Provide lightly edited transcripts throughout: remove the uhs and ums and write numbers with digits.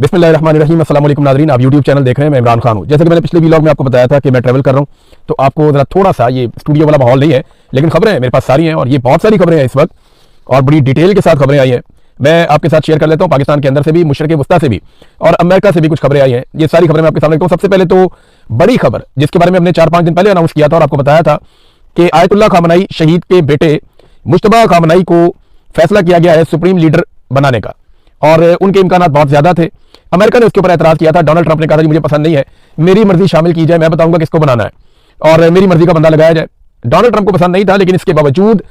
बिस्मिल्लाहिर्रहमानिर्रहीम। अस्सलाम वालेकुम नाज़रीन, आप यूट्यूब चैनल देख रहे हैं। मैं इमरान खान हूँ। जैसे कि मैंने पिछले व्लॉग में आपको बताया था कि मैं ट्रैवल कर रहा हूँ, तो आपको ज़रा थोड़ा सा ये स्टूडियो वाला माहौल नहीं है, लेकिन खबरें मेरे पास सारी हैं और ये बहुत सारी खबरें हैं इस वक्त और बड़ी डिटेल के साथ खबरें आई हैं। मैं आपके साथ शेयर कर लेता हूँ, पाकिस्तान के अंदर से भी, मशरिक़ वस्ता से भी और अमेरिका से भी कुछ खबरें आई हैं। ये सारी खबरें मैं आपके सामने रखता हूँ। सबसे पहले तो बड़ी खबर जिसके बारे में हमने 4-5 दिन पहले अनाउंस किया था और आपको बताया था कि आयतुल्लाह खामनई शहीद के बेटे मुश्तबा खामनई को फैसला किया गया है सुप्रीम लीडर बनाने का और उनके इम्कानात बहुत ज्यादा थे। अमेरिका ने उसके ऊपर एतराज किया था। डोनाल्ड ट्रंप ने कहा था मुझे पसंद नहीं है, मेरी मर्जी शामिल की जाए, मैं बताऊंगा किसको बनाना है और मेरी मर्जी का बंदा लगाया जाए। डोनाल्ड ट्रंप को पसंद नहीं था, लेकिन इसके बावजूद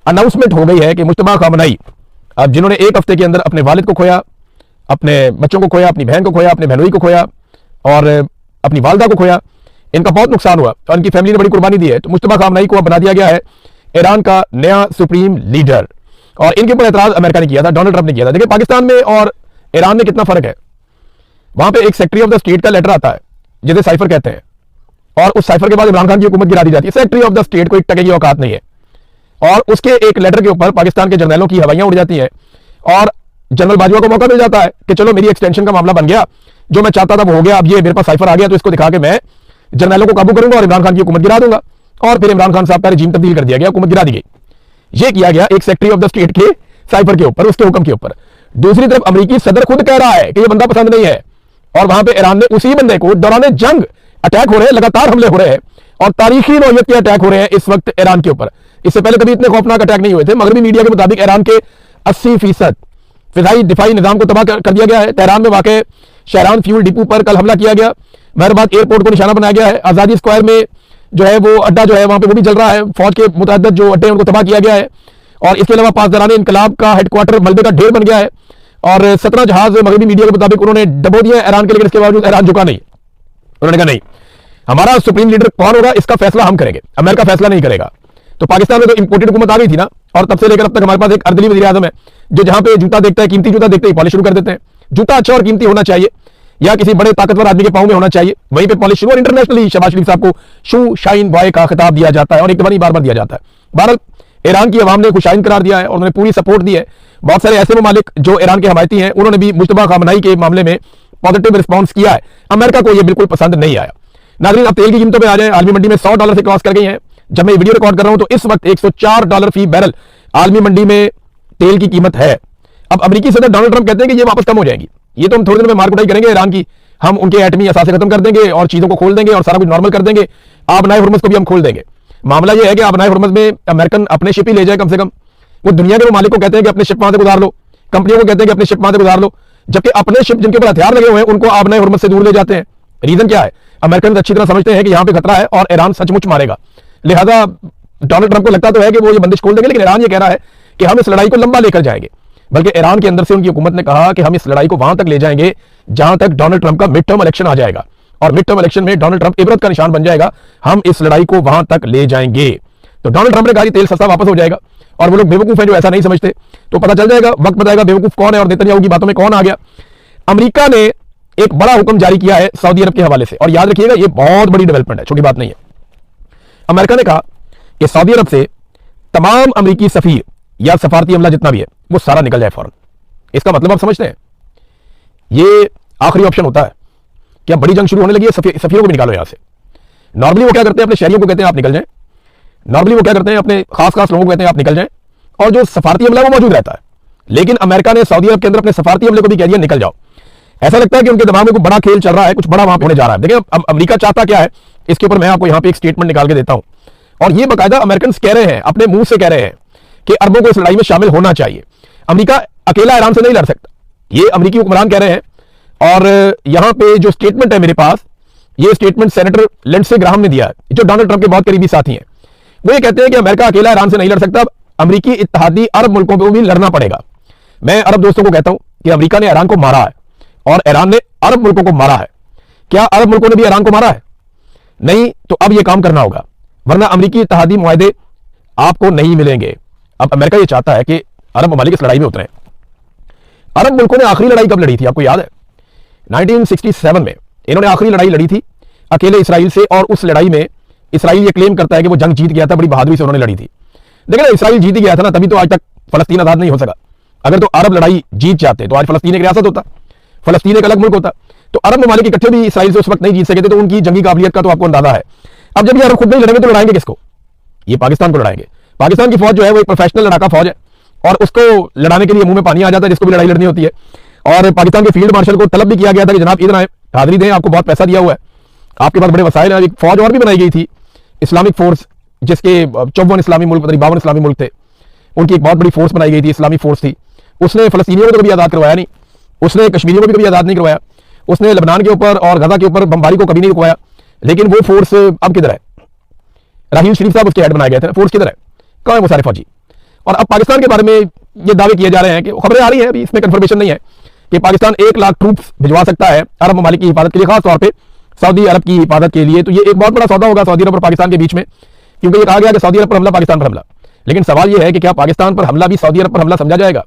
अनाउंसमेंट हो गई है कि मुश्तबा खामनई, अब जिन्होंने एक हफ्ते के अंदर अपने वालिद को खोया, अपने बच्चों को खोया, अपनी बहन को खोया, अपने बहनोई को खोया और अपनी वालदा को खोया, इनका बहुत नुकसान हुआ और इनकी फैमिली ने बड़ी कुर्बानी दी है। तो मुश्तबा खामनई को अब बना दिया गया है ईरान का नया सुप्रीम लीडर और इनके ऊपर एतराज अमेरिका ने किया था, डोनाल्ड ट्रंप ने किया था। देखिए पाकिस्तान में और ईरान में कितना फर्क है। वहां पे एक सेक्रेटरी ऑफ द स्टेट का लेटर आता है जिसे साइफर कहते हैं और उस साइफर के बाद इमरान खान की हुकूमत गिरा दी जाती है। सेक्रेटरी ऑफ द स्टेट को एक टके की औकात नहीं है और उसके एक लेटर के ऊपर पाकिस्तान के जर्नलों की हवाइयां उड़ जाती हैं और जनरल बाजवा को मौका मिल जाता है कि चलो मेरी एक्सटेंशन का मामला बन गया, जो मैं चाहता था वो हो गया, अब ये मेरे पास साइफर आ गया तो इसको दिखा के मैं जर्नलों को काबू करूंगा और इमरान खान की हुकूमत गिरा दूंगा। और फिर इमरान खान साहब का रजीम तब्दील कर दिया गया, हुकूमत गिरा दी गई। ये किया गया एक सेक्रेटरी ऑफ द स्टेट के साइफर के ऊपर, उसके हुक्म के ऊपर। दूसरी तरफ अमेरिकी सदर खुद कह रहा है कि ये बंदा पसंद नहीं है और वहां पे ईरान ने उसी बंदे को दौरान जंग अटैक हो रहे हैं, लगातार हमले हो रहे हैं और तारीखी नौयत के अटैक हो रहे हैं इस वक्त ईरान के ऊपर। इससे पहले कभी इतने खौफनाक अटैक नहीं हुए थे। मगरबी मीडिया के मुताबिक ईरान के 80% फिजाई दिफाई निजाम को तबाह कर दिया गया है। तेहरान में वाक़ शहरान फ्यूल डिपो पर कल हमला किया गया। मेहरबाद एयरपोर्ट को निशाना बनाया गया है। आज़ादी स्क्वायर में जो है वो अड्डा जो है वहां पे वो भी चल रहा है। फौज के मुतअद्दिद जो अड्डे उनको तबाह किया गया है और इसके अलावा पासदारान इनकलाब का हेडक्वार्टर मलबे का ढेर बन गया है और 17 जहाज मगरबी मीडिया के मुताबिक उन्होंने डबो दिया ईरान के, लेकिन इसके बावजूद ईरान झुका नहीं। उन्होंने कहा नहीं, हमारा सुप्रीम लीडर कौन होगा इसका फैसला हम करेंगे, अमेरिका फैसला नहीं करेगा। तो पाकिस्तान में तो इंपोर्टेड हुकूमत आ गई थी ना, और तब से लेकर अब तक हमारे पास एक अर्दली वज़ीर आज़म है जो जहां पे जूता देखता है, कीमती जूता देखते ही पॉलिश शुरू कर देते हैं। जूता अच्छा और कीमती होना चाहिए या किसी बड़े ताकतवर आदमी के पांव में होना चाहिए, वहीं पे पॉलिश शुरू। और इंटरनेशनली शहबाज शरीफ साहब को शू शाइन बॉय का खिताब दिया जाता है और एक दफा नहीं बार-बार दिया जाता है। बहरहाल ईरान की अवाम ने खुशाइन करार दिया है और उन्होंने पूरी सपोर्ट दी है। बहुत सारे ऐसे ममालिक जो ईरान के हमायती हैं उन्होंने भी मुश्तबा खामनई के मामले में पॉजिटिव रिस्पॉन्स किया है। अमेरिका को यह बिल्कुल पसंद नहीं आया। नाज़रीन, अब तेल की कीमतों पे आ जाए। आलमी मंडी में $100 से क्रॉस कर गई हैं। जब मैं वीडियो रिकॉर्ड कर रहा हूं तो इस वक्त $104 फी बैरल आलमी मंडी में तेल की कीमत है। अब अमेरिकी सदर डोनाल्ड ट्रंप कहते हैं कि ये वापस कम हो जाएगी, ये तो हम थोड़ी देर में मार कुटाई करेंगे ईरान की, हम उनके एटमी असासे खत्म कर देंगे और चीजों को खोल देंगे और सारा कुछ नॉर्मल कर देंगे, आबनाए हुर्मुज़ को भी हम खोल देंगे। मामला यह है कि आबनाए हुर्मुज़ में अमेरिकन अपने शिप ही ले जाए कम से कम। वो दुनिया के मालिक को कहते हैं कि अपने शिप वहां से गुजार लो, कंपनियों को कहते हैं कि अपने शिप वहां से गुजार लो, जबकि अपने शिप जिनके ऊपर हथियार लगे हुए हैं उनको आबनाए हुर्मुज़ से दूर ले जाते हैं। रीजन क्या है? अमेरिकन अच्छी तरह समझते हैं कि यहां पे खतरा है और ईरान सचमुच मारेगा। लिहाजा डोनाल्ड ट्रंप को लगता तो है कि वो ये बंदिश खोल देंगे, लेकिन ईरान ये कह रहा है कि हम इस लड़ाई को लंबा लेकर जाएंगे। बल्कि ईरान के अंदर से उनकी हुकूमत ने कहा कि हम इस लड़ाई को वहां तक ले जाएंगे जहां तक डोनाल्ड ट्रंप का मिड टर्म इलेक्शन आ जाएगा और मिड टर्म इलेक्शन में डोनाल्ड ट्रंप इबरत का निशान बन जाएगा। हम इस लड़ाई को वहां तक ले जाएंगे। तो डोनाल्ड ट्रंप ने कहा कि तेल सस्ता वापस हो जाएगा और वो लोग बेवकूफ हैं जो ऐसा नहीं समझते। तो पता चल जाएगा, वक्त बताएगा बेवकूफ कौन है और नेतन्याहू की बातों में कौन आ गया। अमेरिका ने एक बड़ा हुक्म जारी किया है सऊदी अरब के हवाले से और याद रखिएगा ये बहुत बड़ी डेवलपमेंट है, छोटी बात नहीं है। अमेरिका ने कहा कि सऊदी अरब से तमाम अमेरिकी सफीर या सफारती अमला जितना भी है वो सारा निकल जाए फौरन। इसका मतलब आप समझते हैं, ये आखिरी ऑप्शन होता है कि अब बड़ी जंग शुरू होने लगी है, सफीरों को भी निकालो यहां से। नॉर्मली वो क्या करते हैं, अपने शहरियों को कहते हैं आप निकल जाएं। नॉर्मली वो क्या करते हैं, अपने खास लोगों को कहते हैं आप निकल जाएं और जो सफारती अमला वो मौजूद रहता है। लेकिन अमेरिका ने सऊदी अरब के अंदर अपने सफारती अमले को भी कह दिया निकल जाओ। ऐसा लगता है कि उनके दिमाग में कुछ बड़ा खेल चल रहा है, कुछ बड़ा वहां होने जा रहा है। देखिए अब अमेरिका चाहता क्या है, इसके ऊपर मैं आपको यहां पे एक स्टेटमेंट निकाल के देता हूं और ये बाकायदा अमेरिकन कह रहे हैं, अपने मुंह से कह रहे हैं कि अरबों को इस लड़ाई में शामिल होना चाहिए। अमेरिका अकेला ईरान से नहीं लड़ सकता, ये अमेरिकी हुक्मरान कह रहे हैं। और यहां पे जो स्टेटमेंट है मेरे पास, ये स्टेटमेंट सेनेटर लिंडसे ग्राहम ने दिया है जो डोनाल्ड ट्रंप के बहुत करीबी साथी हैं। वो ये कहते हैं कि अमेरिका अकेला ईरान से नहीं लड़ सकता, अमेरिकी इत्तेहादी अरब मुल्कों को भी लड़ना पड़ेगा। मैं अरब दोस्तों को कहता हूं कि अमेरिका ने ईरान को मारा है और ईरान ने अरब मुल्कों को मारा है। क्या अरब मुल्कों ने भी ईरान को मारा है? नहीं। तो अब यह काम करना होगा, वरना अमेरिकी इत्तेहादी मुआहदे आपको नहीं मिलेंगे। अब अमेरिका यह चाहता है कि अरब ममालिक इस लड़ाई में उतरे। अरब मुल्कों ने आखिरी लड़ाई कब लड़ी थी आपको याद है? 1967 में इन्होंने आखिरी लड़ाई लड़ी थी अकेले इसराइल से और उस लड़ाई में इसराइल ये क्लेम करता है कि वो जंग जीत गया था, बड़ी बहादुरी से उन्होंने लड़ी थी। देखिए ना, इसराइल जीत गया था ना, तभी तो आज तक फलस्तीन आजाद नहीं हो सका। अगर तो अरब लड़ाई जीत जाते तो आज फलस्तीन एक रियासत होता। फलस्तीन एक अलग मुल्क होता। तो अरब ममालिक इकट्ठे भी इसराइल से उस वक्त नहीं जीत सके थे, तो उनकी जंगी काबिलियत का तो आपको अंदाजा है। अब जब ये अरब खुद नहीं लड़ेंगे तो लड़ाएंगे किसको? ये पाकिस्तान को लड़ाएंगे। पाकिस्तान की फौज जो है वो एक प्रोफेशनल लड़ाका फौज है और उसको लड़ाने के लिए मुंह में पानी आ जाता है जिसको भी लड़ाई लड़नी होती है। और पाकिस्तान के फील्ड मार्शल को तलब भी किया गया था कि जनाब इधर आए, हाजिरी दें, आपको बहुत पैसा दिया हुआ है, आपके पास बड़े वसाइल हैं। एक फौज और भी बनाई गई थी, इस्लामिक फोर्स, जिसके 54 इस्लामी मुल्क, 52 इस्लामी मुल्क थे, उनकी एक बहुत बड़ी फोर्स बनाई गई थी, इस्लामी फोर्स थी। उसने फलस्तीनियों को तो कभी आज़ाद करवाया नहीं, उसने कश्मीरियों को भी कभी आज़ाद नहीं करवाया, उसने लेबनान के ऊपर और गजा के ऊपर बमबारी को कभी नहीं रुकवाया। लेकिन वो फोर्स अब किधर है? राहील शरीफ साहब उसके हेड बनाए गए थे, फोर्स किधर है? कहाँ है वो सारे फौजी? और अब पाकिस्तान के बारे में ये दावे किए जा रहे हैं कि खबरें आ रही हैं, अभी इसमें कंफर्मेशन नहीं है कि पाकिस्तान 1 लाख ट्रूप्स भिजवा सकता है अरब ममालिक की हिफाजत के लिए, खास तौर पे सऊदी अरब की हिफाजत के लिए। तो ये एक बहुत बड़ा सौदा होगा सऊदी अरब और पाकिस्तान के बीच में, क्योंकि ये कहा गया कि सऊदी अरब पर हमला, पाकिस्तान पर हमला। लेकिन सवाल यह है कि क्या पाकिस्तान पर हमला भी सऊदी अरब पर हमला समझा जाएगा?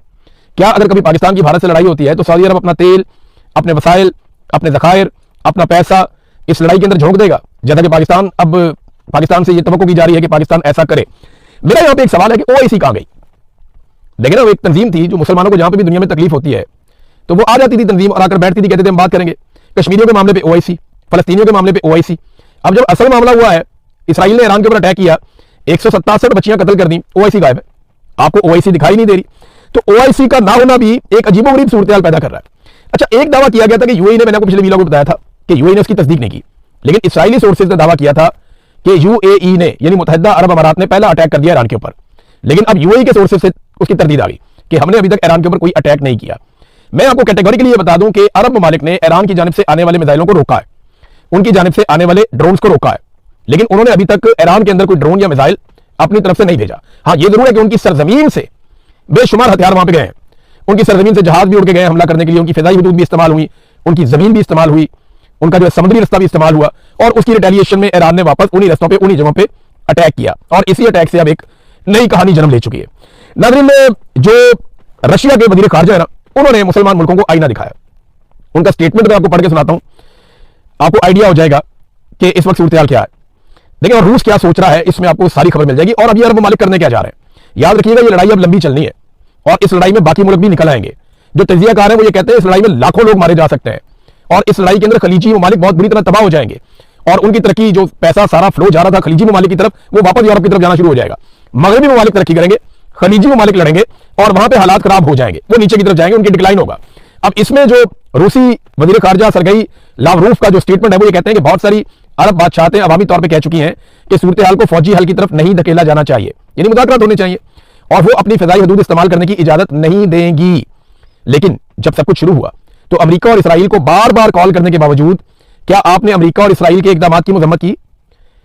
क्या अगर कभी पाकिस्तान की भारत से लड़ाई होती है तो सऊदी अरब अपना तेल, अपने वसाइल, अपने ज़खायर, अपना पैसा इस लड़ाई के अंदर झोंक देगा, जैसा कि पाकिस्तान से ये तवक्को की जा रही है कि पाकिस्तान ऐसा करे? मेरा यहाँ पे एक सवाल है कि ओआईसी कहाँ गई? देखिए ना, वो एक तंजीम थी जो मुसलमानों को जहां पे भी दुनिया में तकलीफ होती है तो वो आ जाती थी तंजीम और आकर बैठती थी, कहते थे हम बात करेंगे कश्मीरियों के मामले पे ओआईसी, फलस्तीनियों के मामले पे ओआईसी। अब जब असल मामला हुआ है, इसराइल ने ईरान के ऊपर अटैक किया, 167 बच्चियां कत्ल कर दी, ओआईसी गायब है, आपको ओआईसी दिखाई नहीं दे रही। तो ओआईसी का ना होना भी एक अजीबोगरीब सूरत पैदा कर रहा है। अच्छा, एक दावा किया गया था कि यूएई ने, मैंने आपको पिछले वीडियो को बताया था कि यूएई ने उसकी तस्दीक नहीं की, लेकिन इसराइली सोर्सेज ने दावा किया था कि यूएई ने, यानी मुत्तहिदा अरब अमारात ने पहला अटैक कर दिया ईरान के ऊपर। लेकिन अब यूएई के सोर्सेज से उसकी तरदीद आ गई कि हमने अभी तक ईरान के ऊपर कोई अटैक नहीं किया। मैं आपको कैटेगोरिकली ये बता दूं कि अरब ममालिक ने ईरान की जानिब से आने वाले मिसाइलों को रोका है, उनकी जानिब से आने वाले ड्रोन्स को रोका है, लेकिन उन्होंने अभी तक ईरान के अंदर कोई ड्रोन या मिसाइल अपनी तरफ से नहीं भेजा। हाँ, ये जरूर है कि उनकी सरजमीन से बेशुमार हथियार वहां पे गए हैं, उनकी सरजमीन से जहाज भी उड़ के गए हमला करने के लिए, उनकी फिजाई हदूद भी इस्तेमाल हुई, उनकी जमीन भी इस्तेमाल हुई, उनका जो समुद्री रास्ता भी इस्तेमाल हुआ, और उसकी रिटेलिएशन में ईरान ने वापस उन्हीं रास्तों पे, उन्हीं जगहों पे अटैक किया, और इसी अटैक से अब एक नई कहानी जन्म ले चुकी है। नाज़रीन, जो रशिया के वजीर खारजा है ना, उन्होंने मुसलमान मुल्कों को आईना दिखाया। उनका स्टेटमेंट मैं आपको पढ़ के सुनाता हूं, आपको आइडिया हो जाएगा कि इस वक्त सूरत हाल क्या है। देखिए, और रूस क्या सोच रहा है, इसमें आपको सारी खबर मिल जाएगी। और अब ये अरब ममालिक करने क्या जा रहे हैं, याद रखिएगा, ये लड़ाई अब लंबी चलनी है और इस लड़ाई में बाकी मुल्क भी निकल आएंगे। जो तजियाकार है वो ये कहते हैं इस लड़ाई में लाखों लोग मारे जा सकते हैं और इस लड़ाई के अंदर खलीजी ममालिक बहुत बुरी तरह तबाह हो जाएंगे और उनकी तरक्की, जो पैसा सारा फ्लो जा रहा था खलीजी ममालिक की तरफ, वो वापस यूरोप की तरफ जाना शुरू हो जाएगा। मगरबी ममालिक तरक्की करेंगे, खलीजी ममालिक लड़ेंगे और वहां पे हालात खराब हो जाएंगे, वो नीचे की तरफ जाएंगे, उनकी डिक्लाइन होगा। अब इसमें जो रूसी वजीर खारजा सरगई लावरूफ का जो स्टेटमेंट है वो ये कहते हैं कि बहुत सारी अरब बादशाहतें अवामी तौर पर कह चुकी हैं कि सूरत हाल को फौजी हल की तरफ नहीं धकेला जाना चाहिए, यानी मुज़ाकरात होने चाहिए और वो अपनी फिजाई हदूद इस्तेमाल करने की इजाजत नहीं देंगी। लेकिन जब सब कुछ शुरू हुआ तो अमेरिका और इसराइल को बार बार कॉल करने के बावजूद क्या आपने अमेरिका और इसराइल के इकदाम की मजम्मत की?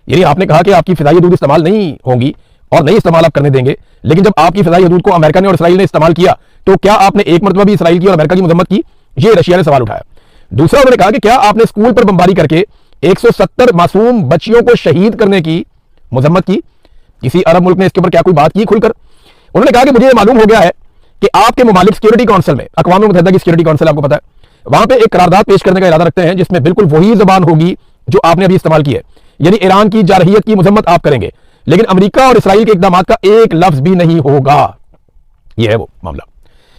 यानी आपने कहा कि आपकी फिजाई हदूद इस्तेमाल नहीं होंगी और नहीं इस्तेमाल आप करने देंगे, लेकिन जब आपकी फिजाई हदूद को अमेरिका ने और इसराइल ने इस्तेमाल किया तो क्या आपने एक मरतबा भी इसराइल की और अमेरिका की मजम्मत की? ये रशिया ने सवाल उठाया। दूसरा, उन्होंने कहा कि क्या आपने स्कूल पर बमबारी करके 170 मासूम बच्चियों को शहीद करने की मजम्मत की? किसी अरब मुल्क ने इसके ऊपर क्या कोई बात की खुलकर? उन्होंने कहा कि मुझे मालूम हो गया है कि आपके ममालिक सिक्योरिटी काउंसिल में, अक़वाम मुत्तहिदा की सिक्योरिटी काउंसिल आपको पता है, वहां पे एक करारदाद पेश करने का इरादा रखते हैं जिसमें बिल्कुल वही जबान होगी जो आपने अभी इस्तेमाल की है, यानी ईरान की जारहियत की मजम्मत आप करेंगे, लेकिन अमेरिका और इसराइल के इकदाम का एक लफ्ज भी नहीं होगा। यह है वो मामला।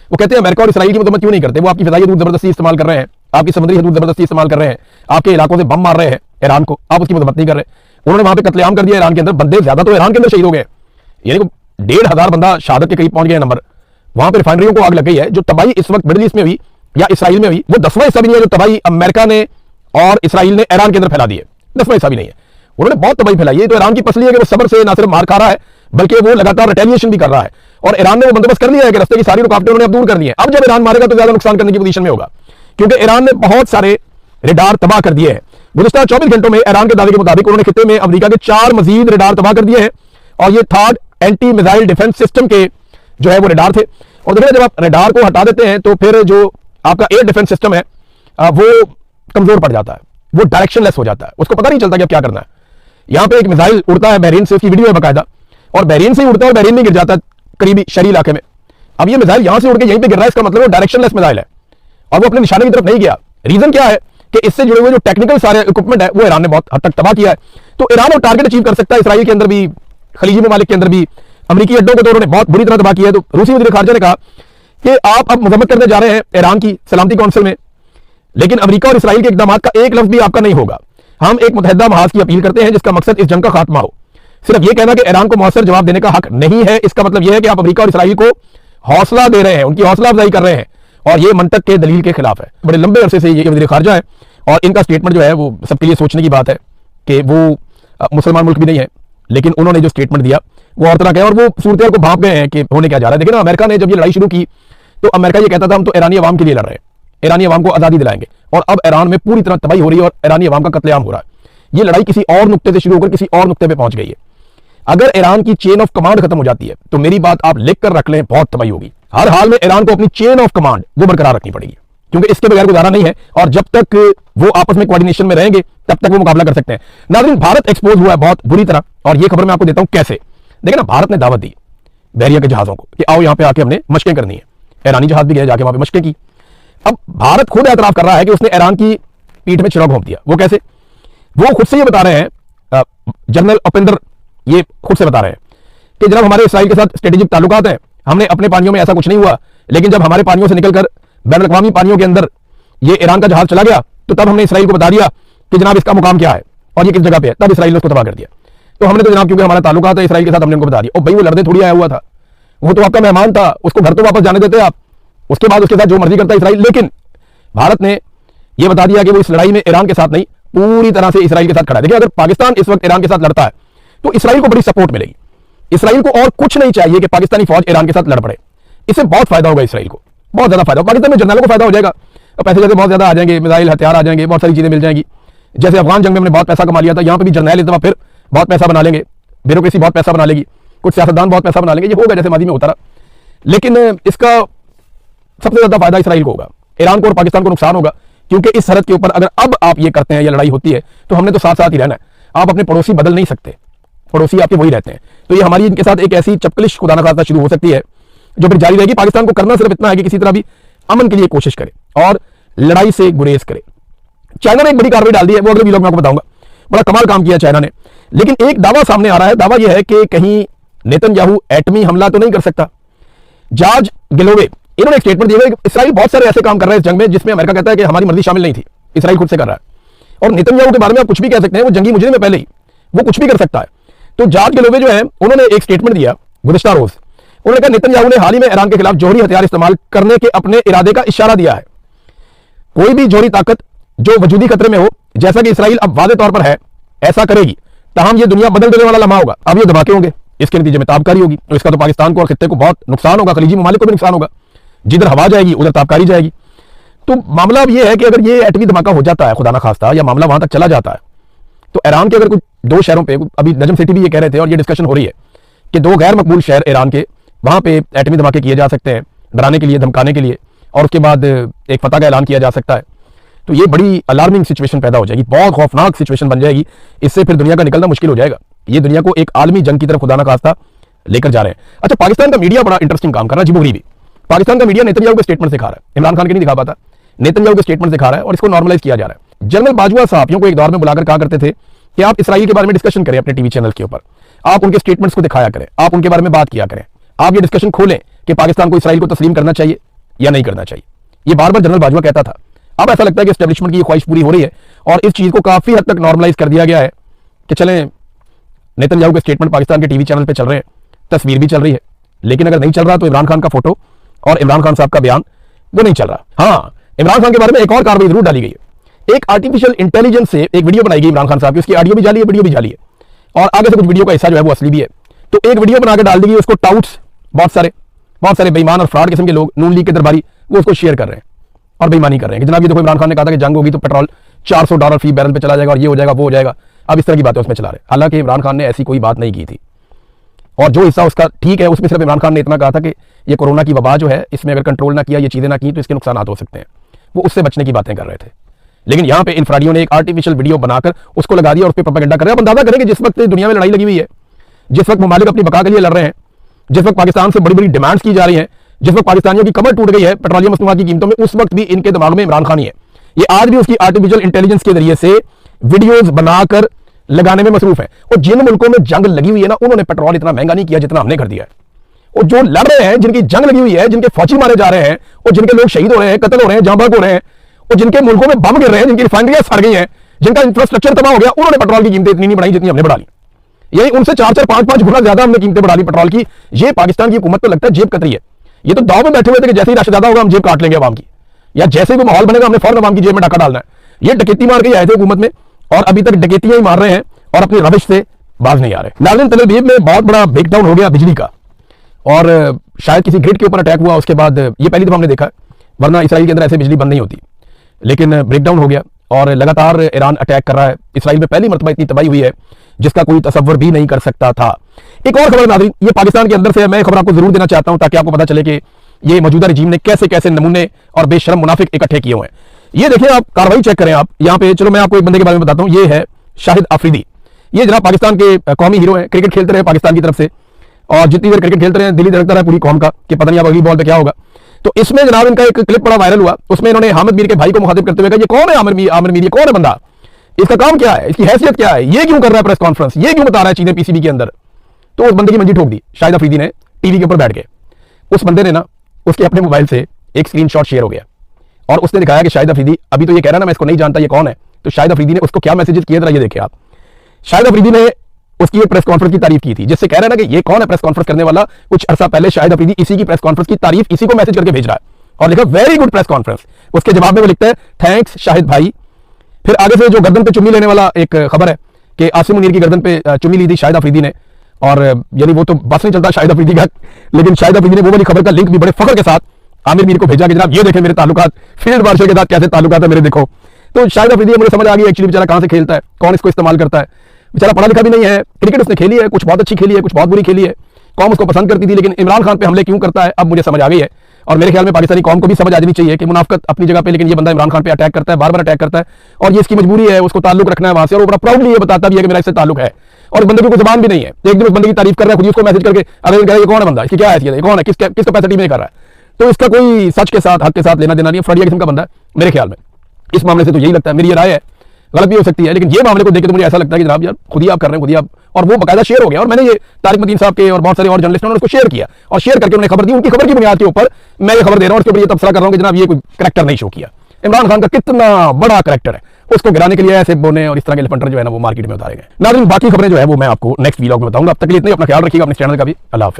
वो कहते हैं अमेरिका और इसराइल की मजम्मत क्यों नहीं करते? वो आपकी फिजाई हदूद जबरदस्ती इस्तेमाल कर रहे हैं, आपकी समुद्री हदूद जबरदस्ती इस्तेमाल कर रहे हैं, आपके इलाकों से बम मार रहे हैं ईरान को, आप उसकी मजम्मत नहीं कर रहे। उन्होंने वहां पे कत्लेआम कर दिया ईरान के अंदर, बंदे ज्यादा तो ईरान के अंदर शहीद हो गए, यानी 1,500 बंदा शहादत के करीब पहुंच गया नंबर। वहां पे रिफाइनरियों को आग लग गई है। जो तबाही इस वक्त मिडिल ईस्ट में हुई या इसराइल में हुई, वो 10वां हिस्सा भी नहीं है जो तबाही अमेरिका ने और इसराइल ने ईरान के अंदर फैला दी है, 10वां हिस्सा भी नहीं है। उन्होंने बहुत तबाही फैलाई है। तो ईरान की पसली है कि वो सब्र से ना सिर्फ मार खा रहा है बल्कि वो लगातार रिटेलिएशन भी कर रहा है और ईरान ने वो बंदोबस्त कर लिया है कि रास्ते की सारी रुकावटें उन्होंने अब दूर कर ली है। अब जब ईरान मारेगा तो ज्यादा नुकसान करने की पोजीशन में होगा, क्योंकि ईरान ने बहुत सारे रेडार तबाह कर दिए हैं। गुज़िश्ता 24 घंटों में ईरान के दावे के मुताबिक उन्होंने खित्ते में अमेरिका के 4 मजीद रेडार तबाह कर दिए हैं और ये third anti missile defence system के जो है वो रेडार थे। और देखिए, जब आप रेडार को हटा देते हैं तो फिर जो आपका एयर डिफेंस सिस्टम है वो कमजोर पड़ जाता है, वो डायरेक्शनलेस हो जाता है, उसको पता नहीं चलता कि अब क्या करना है। यहां पे एक मिसाइल उड़ता है बहरीन से, उसकी वीडियो है बाकायदा, और बहरीन से ही उड़ता है और बहरीन में गिर जाता है करीबी शहरी इलाके में। अब ये मिसाइल यहां से उड़ के यहीं पे गिर रहा है, इसका मतलब वो डायरेक्शनलेस मिसाइल है और वो अपने निशाने की तरफ नहीं गया। रीजन क्या है कि इससे जुड़े हुए जो टेक्निकल सारे इक्विपमेंट है वो ईरान ने बहुत हद तक तबाह किया है। तो ईरान वो टारगेट अचीव कर सकता है इसराइल के अंदर भी, खलीजी ममालिक के अंदर भी। अमेरिकी अड्डों को तो उन्होंने बहुत बुरी तरह तबाह किया है। तो रूसी वज़ीर ख़ारजा ने कहा कि आप अब मजम्मत करने जा रहे हैं ईरान की सलामती काउंसिल में लेकिन अमेरिका और इसराइल के इकदाम का एक लफ्ज भी आपका नहीं होगा। हम एक मुतहदा महाज की अपील करते हैं जिसका मकसद इस जंग का खात्मा हो। सिर्फ यह कहना कि ईरान को मौसर जवाब देने का हक नहीं है, इसका मतलब यह है कि आप अमेरिका और इसराइल को हौसला दे रहे हैं, उनकी हौसला अफजाई कर रहे हैं, और यह मंतक के दलील के खिलाफ है। बड़े लंबे अरसे से ये वज़ीर खारजा है और इनका स्टेटमेंट जो है वो सबके लिए सोचने की बात है कि वो मुसलमान मुल्क भी नहीं है, लेकिन उन्होंने जो स्टेटमेंट दिया वो और तरह का है और वो सूरत को भांप गए हैं कि होने क्या जा रहा है। देखिए ना, अमेरिका ने जब ये लड़ाई शुरू की तो अमेरिका ये कहता था हम तो ईरानी अवाम के लिए लड़ रहे हैं, ईरानी अवाम को आज़ादी दिलाएंगे, और अब ईरान में पूरी तरह तबाही हो रही है और ईरानी अवाम का कत्लेआम हो रहा है। ये लड़ाई किसी और नुक्ते से शुरू होकर किसी और नुक्ते पे पहुंच गई है। अगर ईरान की चेन ऑफ कमांड खत्म हो जाती है तो मेरी बात आप लिख कर रख लें, बहुत तबाही होगी। हर हाल में ईरान को अपनी चेन ऑफ कमांड वो बरकरार रखनी पड़ेगी, क्योंकि इसके बगैर गुजारा नहीं है, और जब तक वो आपस में कोऑर्डिनेशन में रहेंगे तब तक वो मुकाबला कर सकते हैं। नाज़रीन, भारत एक्सपोज हुआ है बहुत बुरी तरह, और ये खबर मैं आपको देता हूं कैसे। देखिए ना, भारत ने दावत दी बहरिया के जहाजों को कि आओ यहां पे आके हमने मशकें करनी है। ईरानी जहाज भी गए, जाके वहां पे मशकें की। अब भारत खुद एतराफ कर रहा है कि उसने ईरान की पीठ में चिराग घोंप दिया। वो कैसे? वो खुद से ये बता रहे हैं, जनरल उपेंद्र ये खुद से बता रहे हैं कि जनाब हमारे इसराइल के साथ स्ट्रेटेजिक ताल्लुकात हैं, हमने अपने पानियों में ऐसा कुछ नहीं हुआ, लेकिन जब हमारे पानियों से निकलकर बैन अल-अक़वामी पानियों के अंदर ये ईरान का जहाज चला गया तो तब हमने इसराइल को बता दिया कि जनाब इसका मुकाम क्या है और ये किस जगह पे है। तब इसराइल ने उसको तबाह कर दिया। तो हमने तो जनाब क्योंकि हमारा ताल्लुकात है इसराइल के साथ, हमने उनको बता दिया। और भाई वो लड़ने थोड़ी आया हुआ था, वो तो आपका मेहमान था, उसको घर तो वापस जाने देते आप, उसके बाद उसके साथ जो मर्जी करता इसराइल। लेकिन भारत ने यह बता दिया कि वो इस लड़ाई में ईरान के साथ नहीं, पूरी तरह से इसराइल के साथ खड़ा है। देखिए, अगर पाकिस्तान इस वक्त ईरान के साथ लड़ता है तो इसराइल को बड़ी सपोर्ट मिलेगी। इसराइल को और कुछ नहीं चाहिए कि पाकिस्तानी फौज ईरान के साथ लड़ पड़े, इससे बहुत फायदा होगा इसराइल को, बहुत ज्यादा फायदा। पाकिस्तान में जनरलों को फायदा हो जाएगा, पैसे जैसे बहुत ज्यादा आ जाएंगे, मिसाइल हथियार आ जाएंगे, बहुत सारी चीजें मिल जाएंगी। जैसे अफगान जंग में हमने बहुत पैसा कमा लिया था, यहां पर भी जर्नैल इस दफा फिर बहुत पैसा बना लेंगे, ब्यूरोक्रेसी बहुत पैसा बना लेगी, कुछ सियासतदान बहुत पैसा बना लेंगे। ये होगा जैसे माजी में होता रहा, लेकिन इसका सबसे ज्यादा फायदा इसराइल को होगा। ईरान को और पाकिस्तान को नुकसान होगा, क्योंकि इस सरहद के ऊपर अगर अब आप ये करते हैं या लड़ाई होती है तो हमने तो साथ साथ ही रहना है। आप अपने पड़ोसी बदल नहीं सकते, पड़ोसी आपके वही रहते हैं। तो ये हमारी इनके साथ एक ऐसी चपकलिश खुदा न खास्ता शुरू हो सकती है जो फिर जारी रहेगी। पाकिस्तान को करना सिर्फ इतना है कि किसी तरह भी अमन के लिए कोशिश करे और लड़ाई से गुरेज करे। चाइना ने एक बड़ी कार्रवाई डाल दी है, वो अगले वीडियो में आपको बताऊंगा। बड़ा कमाल काम किया चाइना ने, लेकिन एक दावा सामने आ रहा है। दावा यह है कि कहीं नेतन्याहू एटमी हमला तो नहीं कर सकता। जॉर्ज गिलोवे इन्होंने एक स्टेटमेंट दिया है, इसराइल बहुत सारे ऐसे काम कर रहा है इस जंग में जिसमें अमेरिका कहता है कि हमारी मर्जी शामिल नहीं थी, इसराइल खुद से कर रहा है। और नेतन्याहू के बारे में आप कुछ भी कह सकते हैं, वो जंगी मुजरिम में पहले ही, वो कुछ भी कर सकता है। तो जॉर्ज गिलोवे जो है उन्होंने एक स्टेटमेंट दिया गुज़िश्ता रोज। उन्होंने कहा नेतन्याहू ने हाल ही में ईरान के खिलाफ जौहरी हथियार इस्तेमाल करने के अपने इरादे का इशारा दिया है। कोई भी जौहरी ताकत जो वजूदी खतरे में हो, जैसा कि इसराइल अब वादे तौर पर है, ऐसा करेगी, तमाम ये दुनिया बदल देने वाला लम्हा होगा। अब ये धमाके होंगे, इसके नतीजे में ताबकारी होगी, तो इसका तो पाकिस्तान को और खित्ते को बहुत नुकसान होगा, खलीजी ममालिक को भी नुकसान होगा। जिधर हवा जाएगी उधर ताबकारी जाएगी। तो मामला अब यह है कि अगर ये एटमी धमाका हो जाता है खुदा ना खास्ता, या मामला वहां तक चला जाता है, तो ईरान के अगर कुछ दो शहरों पे, अभी नजम सिटी भी ये कह रहे थे और ये डिस्कशन हो रही है कि दो गैर मकबूल शहर ईरान के, वहां पे एटमी धमाके किए जा सकते हैं, डराने के लिए, धमकाने के लिए, और उसके बाद एक फतह का ऐलान किया जा सकता है। तो ये बड़ी अलार्मिंग सिचुएशन पैदा हो जाएगी, बहुत खौफनाक सिचुएशन बन जाएगी। इससे फिर दुनिया का निकलना मुश्किल हो जाएगा। ये दुनिया को एक आलमी जंग की तरफ खुदा ना खास्ता लेकर जा रहे हैं। अच्छा, पाकिस्तान का मीडिया बड़ा इंटरेस्टिंग काम कर रहा है, अजीबोगरीब भी। पाकिस्तान का मीडिया नेतन्याहू के स्टेटमेंट दिखा रहा है, इमरान खान के नहीं दिखा पाता, नेतन्याहू के स्टेटमेंट दिखा रहा है और इसको नॉर्मलाइज किया जा रहा है। जनरल बाजवा सहाफियों को एक दौर में बुलाकर कहा करते थे कि आप इसराइल के बारे में डिस्कशन करें अपने टीवी चैनल के ऊपर, आप उनके स्टेटमेंट्स को दिखाया करें, आप उनके बारे में बात किया करें, आप ये डिस्कशन खोलें कि पाकिस्तान को इसराइल को तस्लीम करना चाहिए या नहीं करना चाहिए। ये बार बार जनरल बाजवा कहता था। अब ऐसा लगता है कि एस्टेब्लिशमेंट की ये ख्वाहिश पूरी हो रही है और इस चीज को काफी हद तक नॉर्मलाइज कर दिया गया है कि चलें, नेतन्याहू के स्टेटमेंट पाकिस्तान के टीवी चैनल पे चल रहे हैं, तस्वीर भी चल रही है, लेकिन अगर नहीं चल रहा तो इमरान खान का फोटो और इमरान खान साहब का बयान वो नहीं चल रहा। हाँ, इमरान खान के बारे में एक और कार्रवाई जरूर डाली गई है। एक आर्टिफिशियल इंटेलिजेंस से एक वीडियो बनाई गई इमरान खान साहब की, उसकी ऑडियो भी जाली है, वीडियो भी जाली है, और आगे से कुछ वीडियो का हिस्सा जो है वो असली भी है। तो एक वीडियो बनाकर डाल दी गई, उसको टाउट्स बहुत सारे बेईमान और फ्रॉड किस्म के लोग, नून लीग के दरबारी, वो उसको शेयर कर रहे हैं और बेईमानी कर रहे हैं कि जनाब ये देखो, इमरान खान ने कहा था कि जंग होगी तो पेट्रोल $400 फी बैरल पे चला जाएगा और ये हो जाएगा वो हो जाएगा। अब इस तरह की बातें उसमें चला रहे। हालांकि इमरान खान ने ऐसी कोई बात नहीं की थी, और जो हिस्सा उसका ठीक है उसमें सिर्फ इमरान खान ने इतना कहा था कि ये कोरोना की वबा जो है, इसमें अगर कंट्रोल ना किया, ये चीजें ना की तो इसके नुकसान हो सकते हैं। वो उससे बचने की बातें कर रहे थे। लेकिन यहाँ पे इन फ्राडियों ने एक आर्टिफिशियल वीडियो बनाकर उसको लगा दिया और उस पर प्रोपेगेंडा कर रहे हैं। अब अंदाजा करें कि जिस वक्त दुनिया में लड़ाई लगी हुई है, जिस वक्त ममालिक अपनी बका के लिए लड़ रहे हैं, जिस वक्त पाकिस्तान से बड़ी बड़ी डिमांड्स की जा रही हैं, जिस वक्त पाकिस्तानियों की कमर टूट गई है पेट्रोलियम मसनूआत की कीमतों में, उस वक्त भी इनके दिमाग में इमरान खान ही है। ये आज भी उसकी आर्टिफिशियल इंटेलिजेंस के जरिए से वीडियोस बनाकर लगाने में मसरूफ है। और जिन मुल्कों में जंग लगी हुई है ना, उन्होंने पेट्रोल इतना महंगा नहीं किया जितना हमने कर दिया है। और जो लड़ रहे हैं, जिनकी जंग लगी हुई है, जिनके फौजी मारे जा रहे हैं और जिनके लोग शहीद हो रहे हैं, कत्ल हो रहे हैं, जांबाग हो रहे हैं, और जिनके मुल्कों में बम गिर रहे हैं, जिनकी रिफाइनरियां सड़ गई हैं, जिनका इंफ्रास्ट्रक्चर तबाह हो गया, उन्होंने पेट्रोल की कीमतें इतनी नहीं बढ़ाई जितनी हमने बढ़ा ली। यही उनसे 4-4, 5-5 गुना ज्यादा हमने कीमतें बढ़ा ली पेट्रोल की। ये पाकिस्तान की हुकूमत तो लगता है जेब कतरी है। ये तो दाव में बैठे हुए थे कि जैसे ही रश ज्यादा होगा हम जेब काट लेंगे अवाम की, या जैसे भी माहौल बनेगा हमने फौरन अवाम की जेब में डाका डालना है। ये डकैती मार के आए थे हुकूमत में और अभी तक डकैतियां ही मार रहे हैं और अपनी रविश से बाज नहीं आ रहे। नाज़रीन, तल अवीव में बहुत बड़ा ब्रेकडाउन हो गया बिजली का, और शायद किसी ग्रिड के ऊपर अटैक हुआ। उसके बाद ये पहली दफा हमने देखा है, वरना इसराइल के अंदर ऐसे बिजली बंद नहीं होती, लेकिन ब्रेकडाउन हो गया और लगातार ईरान अटैक कर रहा है। इसराइल में पहली मरतबा इतनी तबाही हुई है जिसका कोई तसव्वुर भी नहीं कर सकता था। एक और खबर नाज़रीन, ये पाकिस्तान के अंदर से है, मैं खबर आपको जरूर देना चाहता हूं ताकि आपको पता चले कि ये मौजूदा रजीम ने कैसे कैसे नमूने और बेशरम मुनाफिक इकट्ठे किए हुए हैं। ये देखिए, आप कार्रवाई चेक करें। आप यहाँ पे, चलो मैं आपको एक बंदे के बारे में बताता हूँ। ये है शाहिद अफरीदी। ये जनाब पाकिस्तान के कौमी हीरो हैं, क्रिकेट खेलते रहे पाकिस्तान की तरफ से, और जितनी देर क्रिकेट खेलते रहे दिल्ली धड़कता रहा पूरी कौम का कि पता नहीं अब अगली बॉल पे क्या होगा। तो इसमें जनाब इनका एक क्लिप बड़ा वायरल हुआ। उसमें इन्होंने हामिद मीर के भाई को मुखातिब करते हुए कहा, ये कौन है आमिर मीर, ये कौन है बंदा, इसका काम क्या है, इसकी हैसियत क्या है, ये क्यों कर रहा है प्रेस कॉन्फ्रेंस, ये क्यों बता रहा है चीजें पीसीबी के अंदर। तो उस बंदे की मंजी ठोक दी शाहिद अफरीदी ने टीवी के ऊपर बैठ के। उस बंदे ने ना, उसके अपने मोबाइल से एक स्क्रीनशॉट शेयर हो गया और उसने दिखाया कि शाहिद अफरीदी अभी तो ये कह रहा है ना मैं इसको नहीं जानता ये कौन है। तो शाहिद अफरीदी ने उसको क्या मैसेजेस किए, जरा ये देखिए आप। शाहिद अफरीदी ने उसकी एक प्रेस कॉन्फ्रेंस की तारीफ की थी, जिससे कह रहा है ना कि ये कौन है प्रेस कॉन्फ्रेंस करने वाला। कुछ अरसा पहले शाहिद अफरीदी इसी की प्रेस कॉन्फ्रेंस की तारीफ इसी को मैसेज करके भेज रहा है और लिखा वेरी गुड प्रेस कॉन्फ्रेंस। उसके जवाब में वो लिखता है थैंक्स शाहिद भाई। फिर आगे से जो गर्दन पे चुम्मी लेने वाला एक खबर है कि आसिम मुनीर की गर्दन पे चुम्मी ली थी शाहिद अफरीदी ने, और यानी वो तो बस नहीं चलता शाहिद अफरीदी का, लेकिन शाहिद अफरीदी ने वो वाली खबर का लिंक भी बड़े फख्र के साथ आमिर मीर को भेजा कि जनाब ये देखें मेरे ताल्लुकात फील्ड मार्शल के साथ कैसे ताल्लुकात है मेरे, देखो। तो शाहिद अफरीदी मुझे समझ आ गई एक्चुअली बेचारा कहां से खेलता है, कौन इसको इस्तेमाल करता है। बेचारा पढ़ा लिखा भी नहीं है, क्रिकेट उसने खेली है, कुछ बहुत अच्छी खेली है, कुछ बहुत बुरी खेली है, कौम उसको पसंद करती थी, लेकिन इमरान खान पे हमले क्यों करता है अब मुझे समझ आ गई है। और मेरे ख्याल में पाकिस्तानी कौम को भी समझ आ जानी चाहिए कि मुनाफिकत अपनी जगह पे, लेकिन ये बंदा इमरान खान पे अटैक करता है, बार बार अटैक करता है, और ये इसकी मजबूरी है, उसको ताल्लुक रखना है वहां से, और वो बड़ा प्राउडली ये बताता भी है कि मेरा इससे ताल्लुक है। और बंदे की कोई जुबान भी नहीं है, एक दिन उस बंदे की तारीफ कर रहा है, खुद उसको मैसेज करके अरे कह रहा है ये कौन है बंदा, इसकी क्या हैसियत है, कौन है, किस कैपेसिटी में कर रहा है। तो इसका कोई सच के साथ हक के साथ लेना देना नहीं है, फ्रडिया किस्म का बंदा है मेरे ख्याल में। इस मामले से तो यही लगता है, मेरी ये राय है, गलत भी हो सकती है, लेकिन ये मामले को देख के तो मुझे ऐसा लगता है कि जनाब यार खुद ही आप कर रहे हैं, खुद ही आप। और वो बाकायदा शेयर हो गया, और मैंने ये तारिक मदीन साहब के और बहुत सारे और जर्नलिस्ट ने उसको शेयर किया, और शेयर करके उन्हें खबर दी। उनकी खबर की बुनियाद के ऊपर मैं ये खबर दे रहा हूँ, उसके ऊपर ये तबसरा कर रहा हूँ कि जनाब ये कोई करैक्टर नहीं शो किया। इमरान खान का कितना बड़ा करैक्टर है, उसको गिराने के लिए ऐसे बोने और इस तरह के लेफंटर जो है ना वो मार्केट में उतारे गए। नाज़रीन, बाकी खबरें जो है वो मैं आपको नेक्स्ट वीलॉग में बताऊंगा। अब तक के लिए इतना ही, अपना ख्याल रखिएगा, अपने चैनल का भी। अल्लाह हाफ़िज़।